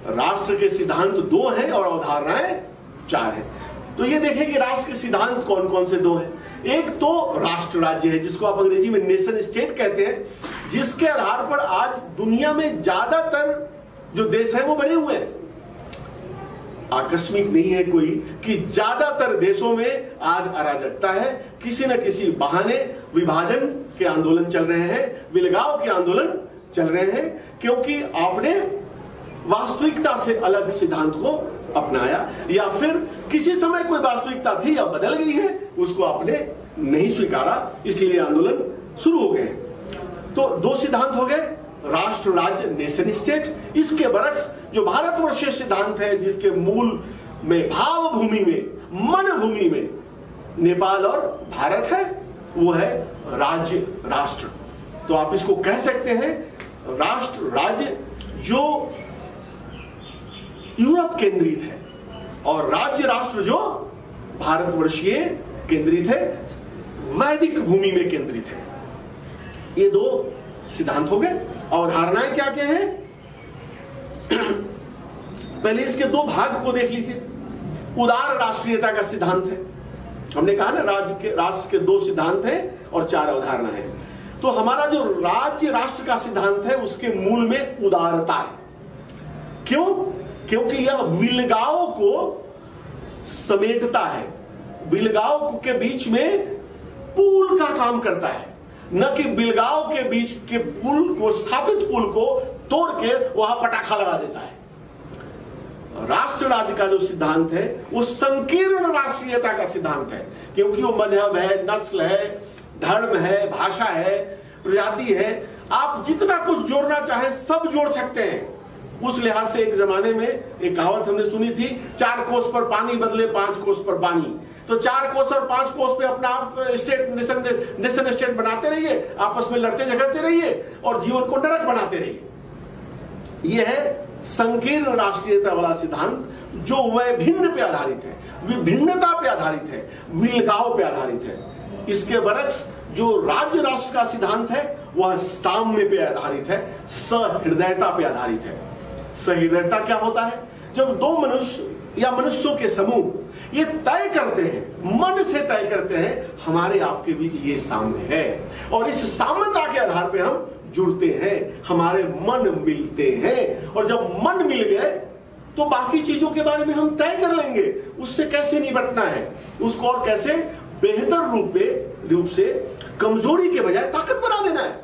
राष्ट्र के सिद्धांत 2 हैं और अवधारणाएं 4 हैं। तो ये देखें कि राष्ट्र के सिद्धांत कौन कौन से 2 हैं। एक तो राष्ट्र राज्य है, जिसको आप अंग्रेजी में नेशन स्टेट कहते हैं, जिसके आधार पर आज दुनिया में ज्यादातर जो देश हैं वो बने हुए हैं। आकस्मिक नहीं है कोई कि ज्यादातर देशों में आज अराजकता है, किसी न किसी बहाने विभाजन के आंदोलन चल रहे हैं, विलगाव के आंदोलन चल रहे हैं, क्योंकि आपने वास्तविकता से अलग सिद्धांत को अपनाया, या फिर किसी समय कोई वास्तविकता थी या बदल गई है, उसको आपने नहीं स्वीकारा, इसीलिए आंदोलन शुरू हो गए। तो 2 सिद्धांत हो गए, राष्ट्र राज्य नेशन स्टेट। इसके बरक्स जो भारतवर्षीय सिद्धांत है, जिसके मूल में भाव भूमि में मन भूमि में नेपाल और भारत है, वो है राज्य राष्ट्र। तो आप इसको कह सकते हैं राष्ट्र राज्य जो यूरोप केंद्रित है और राज्य राष्ट्र जो भारतवर्षीय केंद्रित है, वैदिक भूमि में केंद्रित है। ये 2 सिद्धांत हो गए। अवधारणाएं क्या क्या हैं? पहले इसके 2 भाग को देख लीजिए। उदार राष्ट्रीयता का सिद्धांत है। हमने कहा ना राष्ट्र के 2 सिद्धांत हैं और 4 अवधारणा है। तो हमारा जो राज्य राष्ट्र का सिद्धांत है, उसके मूल में उदारता है। क्यों? क्योंकि यह विलगाव को समेटता है, विलगाव के बीच में पुल का काम करता है, न कि विलगाव के बीच के पुल को, स्थापित पुल को तोड़ के वहां पटाखा लगा देता है। राष्ट्र राज्य का जो सिद्धांत है वो संकीर्ण राष्ट्रीयता का सिद्धांत है, क्योंकि वो मजहब है, नस्ल है, धर्म है, भाषा है, प्रजाति है, आप जितना कुछ जोड़ना चाहे सब जोड़ सकते हैं। उस लिहाज से एक जमाने में एक कहावत हमने सुनी थी, 4 कोस पर पानी बदले 5 कोस पर पानी। तो 4 कोस और 5 कोस पे अपना आप स्टेट नेशन स्टेट बनाते रहिए, आपस में लड़ते झगड़ते रहिए और जीवन को नरक बनाते रहिए। यह है संकीर्ण राष्ट्रीयता वाला सिद्धांत, जो वैभिन्न पे आधारित है, विभिन्नता पे आधारित है, विलगाव पे आधारित है। इसके बरक्स जो राज्य राष्ट्र का सिद्धांत है वह साम्य पे आधारित है, सहृदयता पे आधारित है। सहृदयता क्या होता है? जब 2 मनुष्य या मनुष्यों के समूह ये तय करते हैं, मन से तय करते हैं, हमारे आपके बीच ये साम्य है, और इस साम्यता के आधार पे हम जुड़ते हैं, हमारे मन मिलते हैं, और जब मन मिल गए तो बाकी चीजों के बारे में हम तय कर लेंगे, उससे कैसे निपटना है, उसको और कैसे बेहतर रूप से कमजोरी के बजाय ताकत बना देना है।